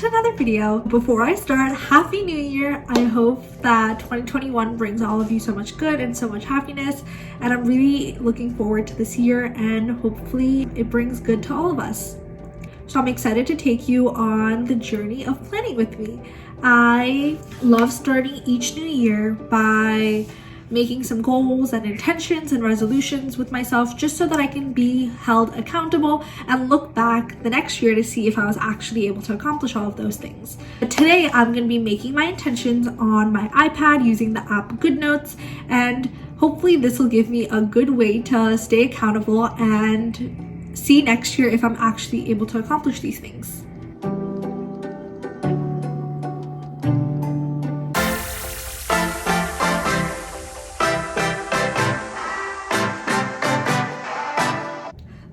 another video. Before I start, Happy New Year. I hope that 2021 brings all of you so much good and so much happiness, and I'm really looking forward to this year, and hopefully it brings good to all of us. So I'm excited to take you on the journey of planning with me. I love starting each new year by making some goals and intentions and resolutions with myself, just so that I can be held accountable and look back the next year to see if I was actually able to accomplish all of those things. But today I'm going to be making my intentions on my iPad using the app GoodNotes, and hopefully this will give me a good way to stay accountable and see next year if I'm actually able to accomplish these things.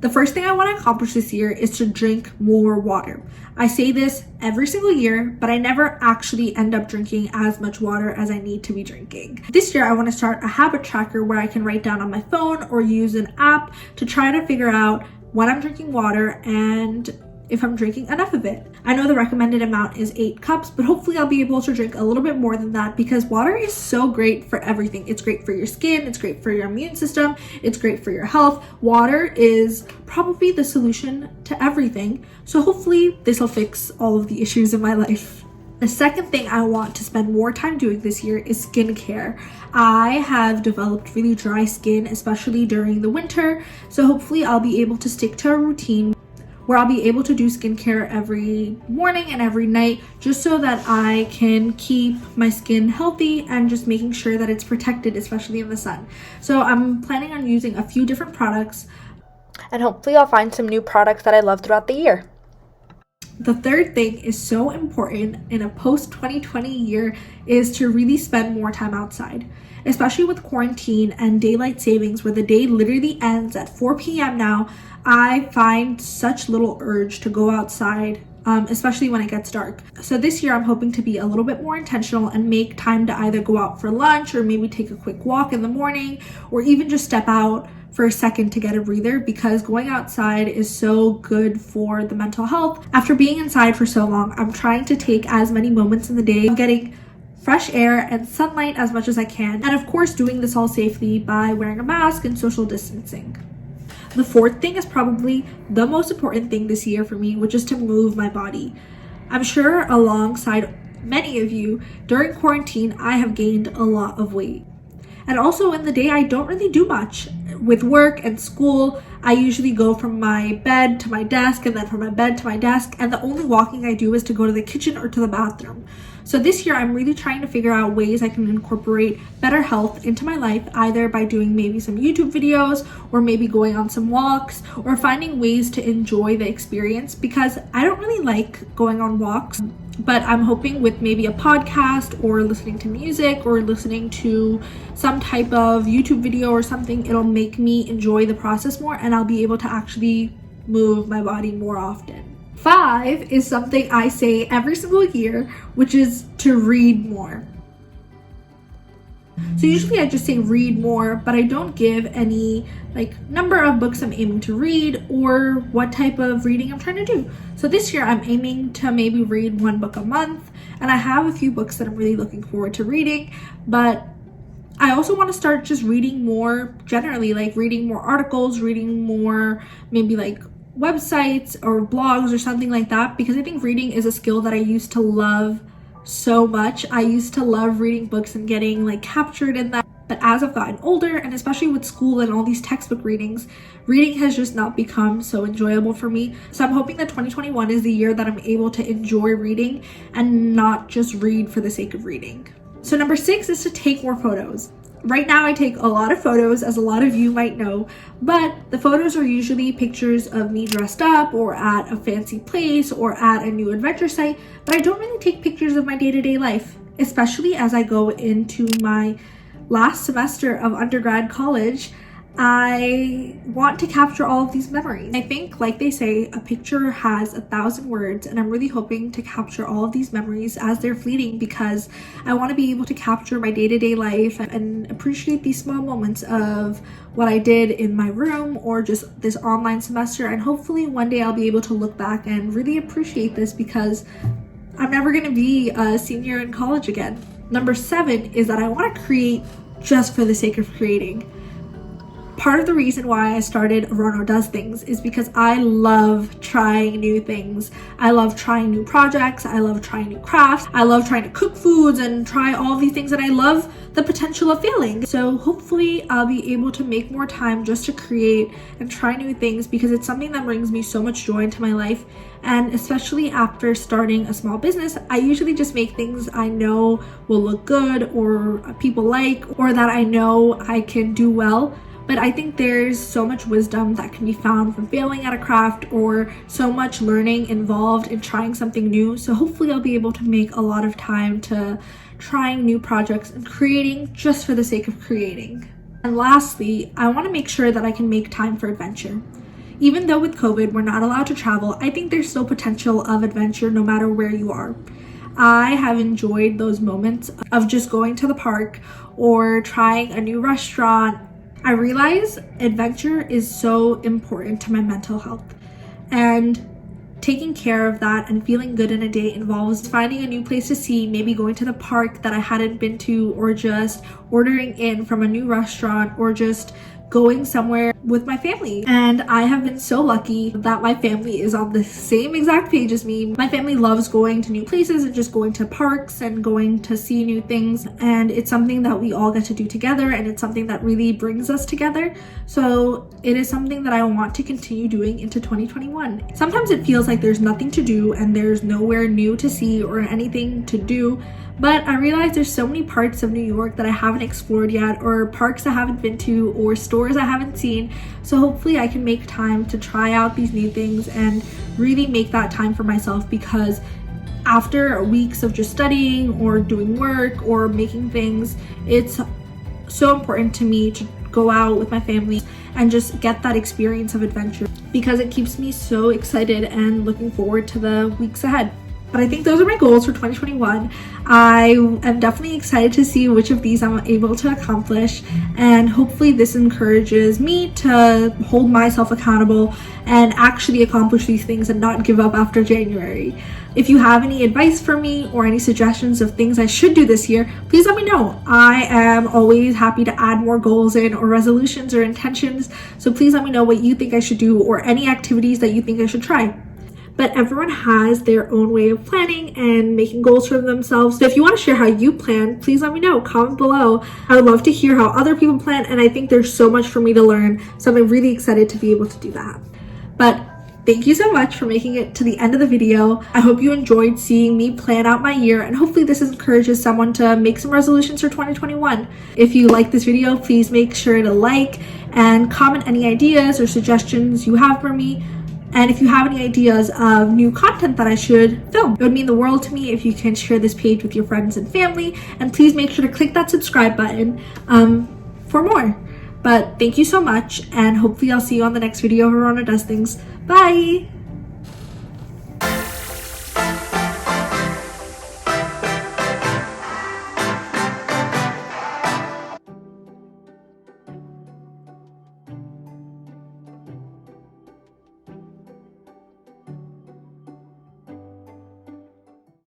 The first thing I want to accomplish this year is to drink more water. I say this every single year, but I never actually end up drinking as much water as I need to be drinking. This year, I want to start a habit tracker where I can write down on my phone or use an app to try to figure out when I'm drinking water and if I'm drinking enough of it. I know the recommended amount is 8 cups, but hopefully I'll be able to drink a little bit more than that, because water is so great for everything. It's great for your skin, it's great for your immune system, it's great for your health. Water is probably the solution to everything. So hopefully this will fix all of the issues in my life. The second thing I want to spend more time doing this year is skincare. I have developed really dry skin, especially during the winter. So hopefully I'll be able to stick to a routine where I'll be able to do skincare every morning and every night, just so that I can keep my skin healthy and just making sure that it's protected, especially in the sun. So I'm planning on using a few different products, and hopefully I'll find some new products that I love throughout the year. The third thing is so important in a post-2020 year is to really spend more time outside, especially with quarantine and daylight savings, where the day literally ends at 4 p.m. now. I find such little urge to go outside, especially when it gets dark. So this year I'm hoping to be a little bit more intentional and make time to either go out for lunch or maybe take a quick walk in the morning, or even just step out for a second to get a breather, because going outside is so good for the mental health. After being inside for so long, I'm trying to take as many moments in the day of getting fresh air and sunlight as much as I can, and of course doing this all safely by wearing a mask and social distancing. The fourth thing is probably the most important thing this year for me, which is to move my body. I'm sure alongside many of you, during quarantine, I have gained a lot of weight. And also in the day, I don't really do much. With work and school, I usually go from my bed to my desk and then from my bed to my desk, and the only walking I do is to go to the kitchen or to the bathroom. So this year, I'm really trying to figure out ways I can incorporate better health into my life, either by doing maybe some YouTube videos, or maybe going on some walks, or finding ways to enjoy the experience, because I don't really like going on walks. But I'm hoping with maybe a podcast or listening to music or listening to some type of YouTube video or something, it'll make me enjoy the process more, and I'll be able to actually move my body more often. 5 is something I say every single year, which is to read more. So usually I just say read more, but I don't give any number of books I'm aiming to read or what type of reading I'm trying to do. So this year I'm aiming to maybe read 1 book a month, and I have a few books that I'm really looking forward to reading, but I also want to start just reading more generally, reading more articles, reading more maybe websites or blogs or something like that, because I think reading is a skill that I used to love so much. I used to love reading books and getting captured in that, but as I've gotten older, and especially with school and all these textbook readings, reading has just not become so enjoyable for me. So I'm hoping that 2021 is the year that I'm able to enjoy reading and not just read for the sake of reading. So number 6 is to take more photos. Right now I take a lot of photos, as a lot of you might know, but the photos are usually pictures of me dressed up or at a fancy place or at a new adventure site, but I don't really take pictures of my day-to-day life, especially as I go into my last semester of undergrad college. I want to capture all of these memories. I think, like they say, a picture has 1,000 words, and I'm really hoping to capture all of these memories as they're fleeting, because I want to be able to capture my day-to-day life and appreciate these small moments of what I did in my room or just this online semester. And hopefully one day I'll be able to look back and really appreciate this, because I'm never going to be a senior in college again. Number 7 is that I want to create just for the sake of creating. Part of the reason why I started Arono Does Things is because I love trying new things. I love trying new projects. I love trying new crafts. I love trying to cook foods and try all these things, and I love the potential of failing. So hopefully I'll be able to make more time just to create and try new things, because it's something that brings me so much joy into my life. And especially after starting a small business, I usually just make things I know will look good or people like, or that I know I can do well. But I think there's so much wisdom that can be found from failing at a craft, or so much learning involved in trying something new. So hopefully I'll be able to make a lot of time to trying new projects and creating just for the sake of creating. And lastly, I want to make sure that I can make time for adventure. Even though with COVID we're not allowed to travel, I think there's still potential of adventure no matter where you are. I have enjoyed those moments of just going to the park or trying a new restaurant. I realize adventure is so important to my mental health, and taking care of that and feeling good in a day involves finding a new place to see, maybe going to the park that I hadn't been to, or just ordering in from a new restaurant, or just going somewhere with my family. And I have been so lucky that my family is on the same exact page as me. My family loves going to new places and just going to parks and going to see new things, and it's something that we all get to do together, and it's something that really brings us together. So it is something that I want to continue doing into 2021. Sometimes it feels like there's nothing to do and there's nowhere new to see or anything to do, but I realize there's so many parts of New York that I haven't explored yet, or parks I haven't been to, or stores I haven't seen. So hopefully I can make time to try out these new things and really make that time for myself, because after weeks of just studying or doing work or making things, it's so important to me to go out with my family and just get that experience of adventure, because it keeps me so excited and looking forward to the weeks ahead. But I think those are my goals for 2021. I am definitely excited to see which of these I'm able to accomplish, and hopefully this encourages me to hold myself accountable and actually accomplish these things and not give up after January. If you have any advice for me or any suggestions of things I should do this year, please let me know. I am always happy to add more goals in, or resolutions or intentions, so please let me know what you think I should do, or any activities that you think I should try. But everyone has their own way of planning and making goals for themselves. So if you want to share how you plan, please let me know. Comment below. I would love to hear how other people plan, and I think there's so much for me to learn. So I'm really excited to be able to do that. But thank you so much for making it to the end of the video. I hope you enjoyed seeing me plan out my year, and hopefully this encourages someone to make some resolutions for 2021. If you like this video, please make sure to like and comment any ideas or suggestions you have for me. And if you have any ideas of new content that I should film, it would mean the world to me if you can share this page with your friends and family. And please make sure to click that subscribe button for more. But thank you so much, and hopefully I'll see you on the next video of Arono Does Things. Bye!